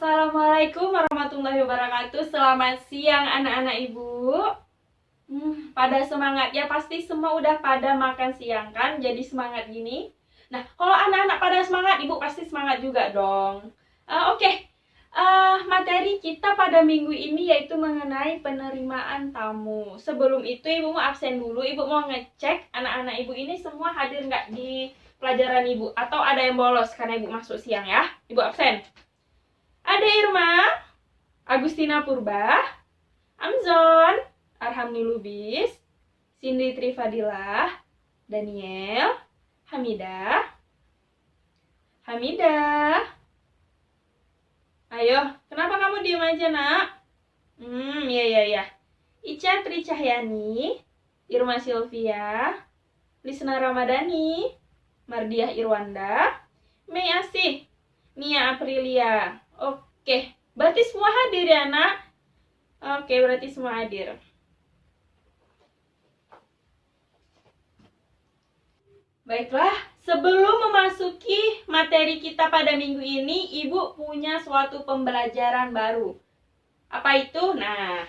Assalamualaikum warahmatullahi wabarakatuh. Selamat siang anak-anak ibu. Pada semangat ya, pasti semua udah pada makan siang kan, jadi semangat gini. Nah, kalau anak-anak pada semangat, ibu pasti semangat juga dong. Oke. Materi kita pada minggu ini yaitu mengenai penerimaan tamu. Sebelum itu ibu mau absen dulu, ibu mau ngecek anak-anak ibu ini semua hadir nggak di pelajaran ibu, atau ada yang bolos karena ibu masuk siang ya. Ibu absen. Ada Irma, Agustina Purba, Amzon, Arham Nilubis, Cindy Trifadilah, Daniel, Hamidah. Ayo, kenapa kamu diem aja nak? Ya. Ica Tri Cahyani, Irma Silvia, Lisna Ramadhani, Mardiah Irwanda, Mei Asih, Nia Aprilia. Oke, berarti semua hadir ya nak? Oke, berarti semua hadir. Baiklah, sebelum memasuki materi kita pada minggu ini, ibu punya suatu pembelajaran baru. Apa itu? Nah,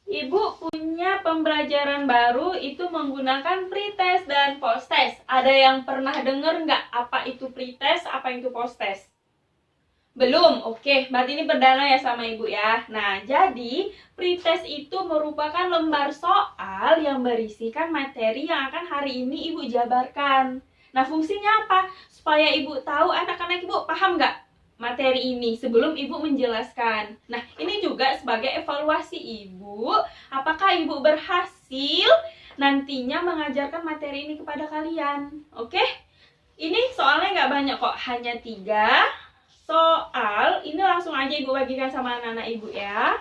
ibu punya pembelajaran baru itu menggunakan pretest dan post-test. Ada yang pernah dengar nggak apa itu pretest, apa itu post-test? Belum? Oke, berarti ini perdana ya sama ibu ya. Nah, jadi pretest itu merupakan lembar soal yang berisikan materi yang akan hari ini ibu jabarkan. Nah, fungsinya apa? Supaya ibu tahu anak-anak ibu paham nggak materi ini sebelum ibu menjelaskan. Nah, ini juga sebagai evaluasi ibu, apakah ibu berhasil nantinya mengajarkan materi ini kepada kalian. Oke? Ini soalnya nggak banyak kok, hanya 3 soal. Ini langsung aja ibu bagikan sama anak-anak ibu ya.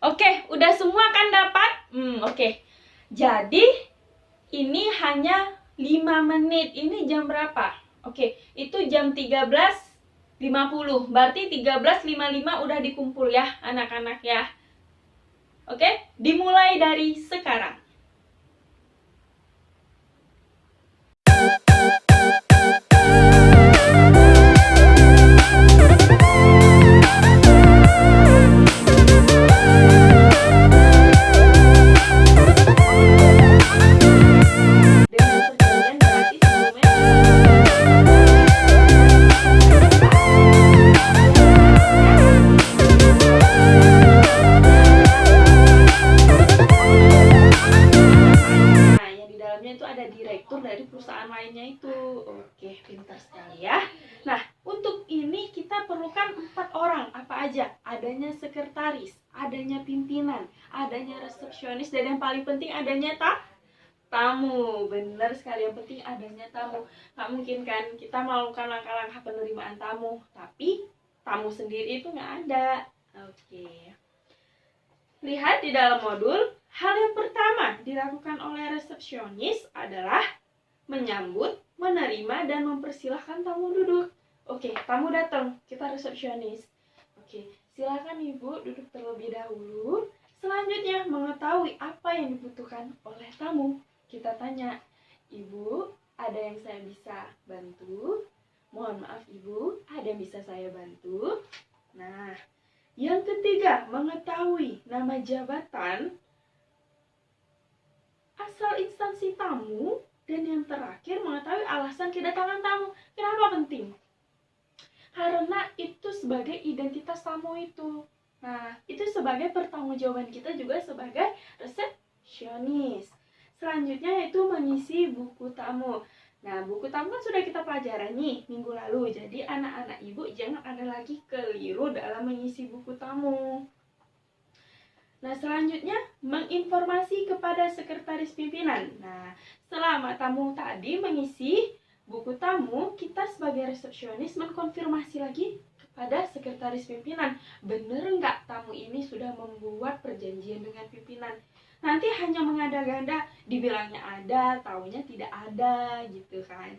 Oke, udah semua kan dapat? Oke. Jadi ini hanya 5 menit. Ini jam berapa? Oke, itu jam 13.50. Berarti 13.55 udah dikumpul ya anak-anak ya. Oke, dimulai dari sekarang. Dari perusahaan lainnya itu. Oke, pintar sekali ya. Nah, untuk ini kita perlukan 4 orang. Apa aja? Adanya sekretaris, adanya pimpinan, adanya resepsionis, dan yang paling penting adanya tamu. Benar sekali, yang penting adanya tamu. Nggak mungkin kan kita melakukan langkah-langkah penerimaan tamu, tapi tamu sendiri itu nggak ada. Oke. Lihat di dalam modul, hal yang pertama dilakukan oleh resepsionis adalah menyambut, menerima, dan mempersilahkan tamu duduk. Oke, tamu datang, kita resepsionis. Oke, silakan ibu duduk terlebih dahulu. Selanjutnya, mengetahui apa yang dibutuhkan oleh tamu. Kita tanya, ibu, ada yang saya bisa bantu? Mohon maaf ibu, ada yang bisa saya bantu? Nah, yang ketiga, mengetahui nama jabatan, asal instansi tamu, dan yang terakhir, mengetahui alasan kedatangan tamu. Kenapa penting? Karena itu sebagai identitas tamu itu. Nah, itu sebagai pertanggungjawaban kita juga sebagai resepsionis. Selanjutnya yaitu mengisi buku tamu. Nah, buku tamu kan sudah kita pelajari nih minggu lalu. Jadi anak-anak ibu jangan ada lagi keliru dalam mengisi buku tamu. Nah, selanjutnya menginformasi kepada sekretaris pimpinan. Nah, selama tamu tadi mengisi buku tamu, kita sebagai resepsionis mengkonfirmasi lagi kepada sekretaris pimpinan. Bener nggak tamu ini sudah membuat perjanjian dengan pimpinan? Nanti hanya mengada-gada, dibilangnya ada, taunya tidak ada gitu kan.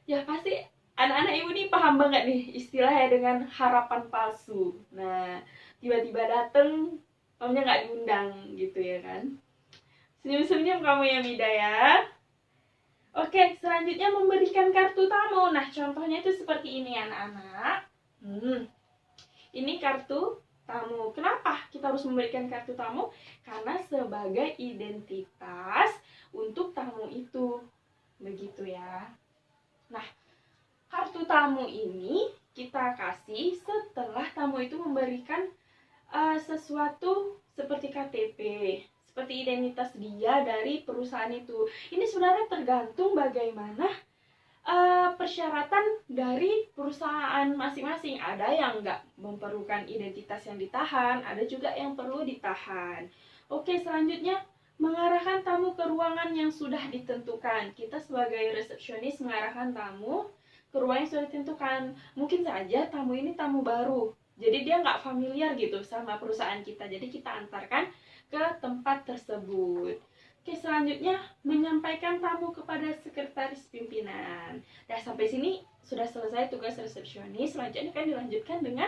Ya pasti anak-anak ibu nih paham banget nih istilahnya dengan harapan palsu. Nah, tiba-tiba dateng, kamunya nggak diundang gitu ya kan. Senyum-senyum kamu ya Mida ya. Oke, selanjutnya memberikan kartu tamu. Nah, contohnya itu seperti ini anak-anak. Ini kartu tamu. Kenapa kita harus memberikan kartu tamu? Karena sebagai identitas untuk tamu itu. Begitu ya. Nah, kartu tamu ini kita kasih setelah tamu itu memberikan sesuatu seperti KTP, seperti identitas dia dari perusahaan itu. Ini sebenarnya tergantung bagaimana persyaratan dari perusahaan masing-masing. Ada yang nggak memerlukan identitas yang ditahan, ada juga yang perlu ditahan. Oke, selanjutnya mengarahkan tamu ke ruangan yang sudah ditentukan. Kita sebagai resepsionis mengarahkan tamu ke ruangan yang sudah ditentukan. Mungkin saja tamu ini tamu baru, jadi dia nggak familiar gitu sama perusahaan kita. Jadi kita antarkan ke tempat tersebut. Oke, selanjutnya menyampaikan tamu kepada sekretaris pimpinan. Nah, sampai sini sudah selesai tugas resepsionis. Selanjutnya akan dilanjutkan dengan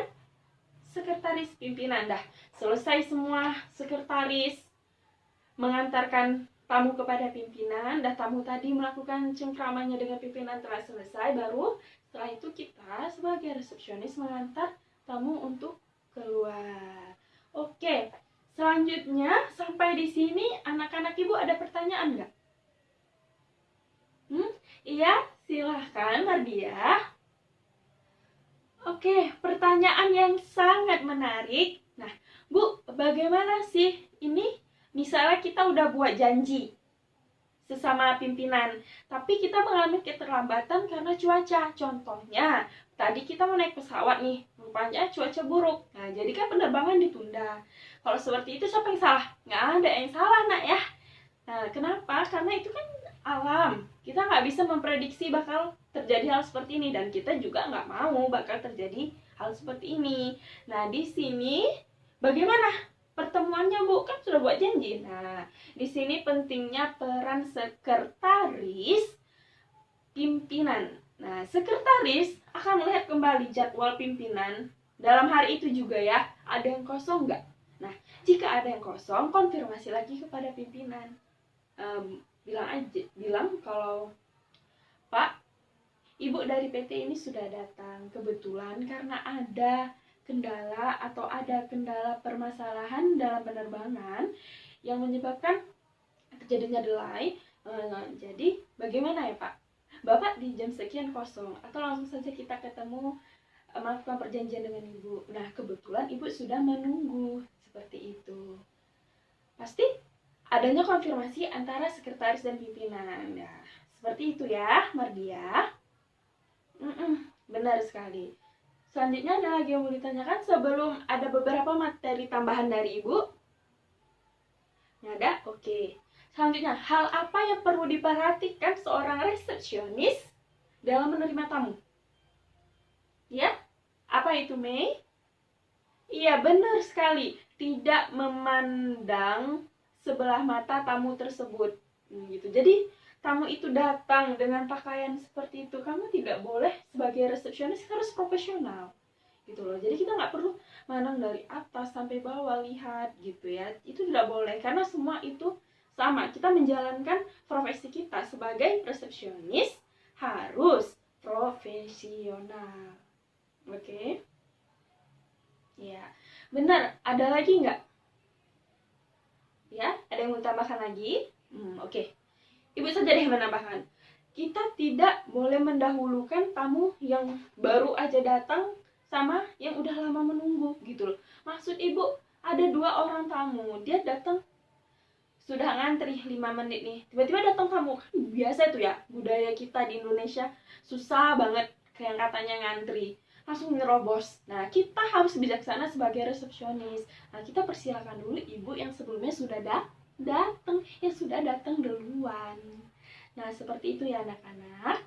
sekretaris pimpinan. Dah selesai semua sekretaris mengantarkan tamu kepada pimpinan. Dah tamu tadi melakukan cengkramannya dengan pimpinan telah selesai. Baru setelah itu kita sebagai resepsionis mengantar tamu untuk keluar. Oke. Selanjutnya, sampai di sini anak-anak ibu ada pertanyaan nggak? Iya, silahkan Mardia. Oke, pertanyaan yang sangat menarik. Nah, Bu, bagaimana sih ini? Misalnya kita udah buat janji sesama pimpinan, tapi kita mengalami keterlambatan karena cuaca. Contohnya, tadi kita mau naik pesawat nih, rupanya cuaca buruk. Nah, jadi kan penerbangan ditunda. Kalau seperti itu siapa yang salah? Nggak ada yang salah, nak ya. Nah, kenapa? Karena itu kan alam. Kita nggak bisa memprediksi bakal terjadi hal seperti ini, dan kita juga nggak mau bakal terjadi hal seperti ini. Nah, di sini bagaimana pertemuannya, Bu? Kan sudah buat janji. Nah, di sini pentingnya peran sekretaris pimpinan. Nah, sekretaris akan melihat kembali jadwal pimpinan dalam hari itu juga ya. Ada yang kosong nggak? Nah, jika ada yang kosong, konfirmasi lagi kepada pimpinan. Bilang kalau Pak, Ibu dari PT ini sudah datang. Kebetulan karena ada kendala atau ada kendala permasalahan dalam penerbangan yang menyebabkan terjadinya delay. Jadi bagaimana ya Pak? Bapak di jam sekian kosong, atau langsung saja kita ketemu melakukan perjanjian dengan Ibu. Nah, kebetulan Ibu sudah menunggu. Seperti itu. Pasti adanya konfirmasi antara sekretaris dan pimpinan. Nah, seperti itu ya, Mardia. Benar sekali. Selanjutnya ada lagi yang mau ditanyakan sebelum ada beberapa materi tambahan dari Ibu? Nggak ada? Oke. Selanjutnya, hal apa yang perlu diperhatikan seorang resepsionis dalam menerima tamu? Ya? Apa itu, Mei? Iya, benar sekali. Tidak memandang sebelah mata tamu tersebut. Gitu. Jadi, tamu itu datang dengan pakaian seperti itu, kamu tidak boleh sebagai resepsionis harus profesional. Gitu loh. Jadi kita nggak perlu mandang dari atas sampai bawah, lihat gitu ya. Itu tidak boleh karena semua itu sama. Kita menjalankan profesi kita sebagai resepsionis harus profesional. Oke? Ya, benar. Ada lagi nggak? Ya, ada yang mau tambahkan lagi? Oke. Ibu saja deh menambahkan. Kita tidak boleh mendahulukan tamu yang baru aja datang sama yang udah lama menunggu gitu loh. Maksud Ibu, ada 2 orang tamu, dia datang sudah ngantri 5 menit nih. Tiba-tiba datang tamu. Kan biasa tuh ya, budaya kita di Indonesia susah banget kayak katanya ngantri. Langsung nyerobos. Nah, kita harus bijaksana sebagai resepsionis. Nah, kita persilakan dulu ibu yang sebelumnya sudah datang, yang sudah datang duluan. Nah, seperti itu ya anak-anak.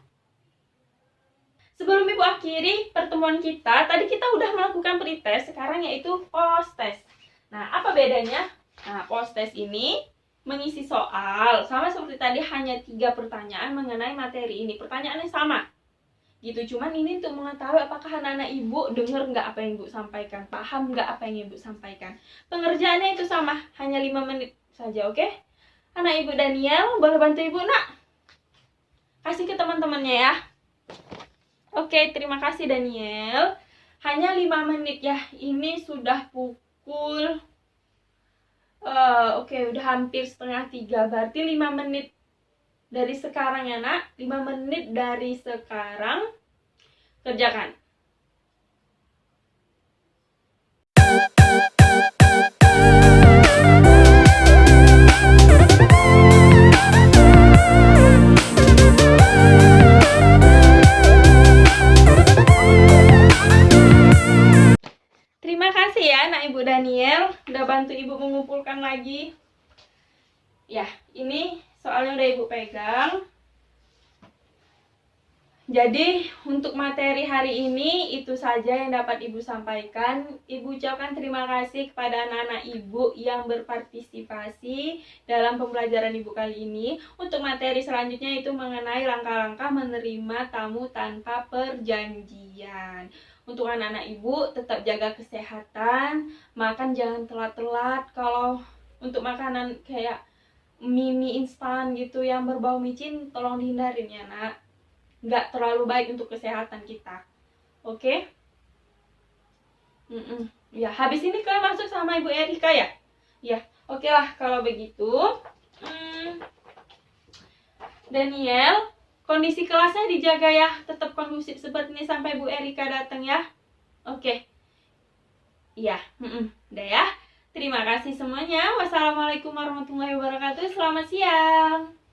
Sebelum Ibu akhiri pertemuan kita, tadi kita udah melakukan pretest, sekarang yaitu post-test. Nah, apa bedanya? Nah, post-test ini mengisi soal, sama seperti tadi hanya 3 pertanyaan mengenai materi ini. Pertanyaannya sama, gitu. Cuman ini untuk mengetahui apakah anak-anak Ibu dengar nggak apa yang Ibu sampaikan, paham nggak apa yang Ibu sampaikan. Pengerjaannya itu sama, hanya 5 menit saja, oke? Anak Ibu Daniel, boleh bantu Ibu, nak? kasih ke teman-temannya ya. Oke, terima kasih Daniel. Hanya 5 menit ya. Ini sudah pukul oke, udah hampir setengah 3. Berarti 5 menit dari sekarang ya nak. 5 menit dari sekarang kerjakan. Terima kasih ya nak Ibu Daniel udah bantu Ibu mengumpulkan lagi. Ya, ini soalnya udah Ibu pegang. Jadi untuk materi hari ini itu saja yang dapat Ibu sampaikan. Ibu ucapkan terima kasih kepada anak-anak Ibu yang berpartisipasi dalam pembelajaran Ibu kali ini. Untuk materi selanjutnya itu mengenai langkah-langkah menerima tamu tanpa perjanjian. Untuk anak-anak Ibu tetap jaga kesehatan, makan jangan telat-telat. Kalau untuk makanan kayak mie instan gitu yang berbau micin tolong dihindarin ya nak. Nggak terlalu baik untuk kesehatan kita. Oke? Ya, habis ini kalian masuk sama Ibu Erika ya? Ya, oke lah kalau begitu. Daniel, kondisi kelasnya dijaga ya, tetap kondusif seperti ini sampai Bu Erika datang ya. Oke. Iya, udah ya. Terima kasih semuanya. Wassalamualaikum warahmatullahi wabarakatuh. Selamat siang.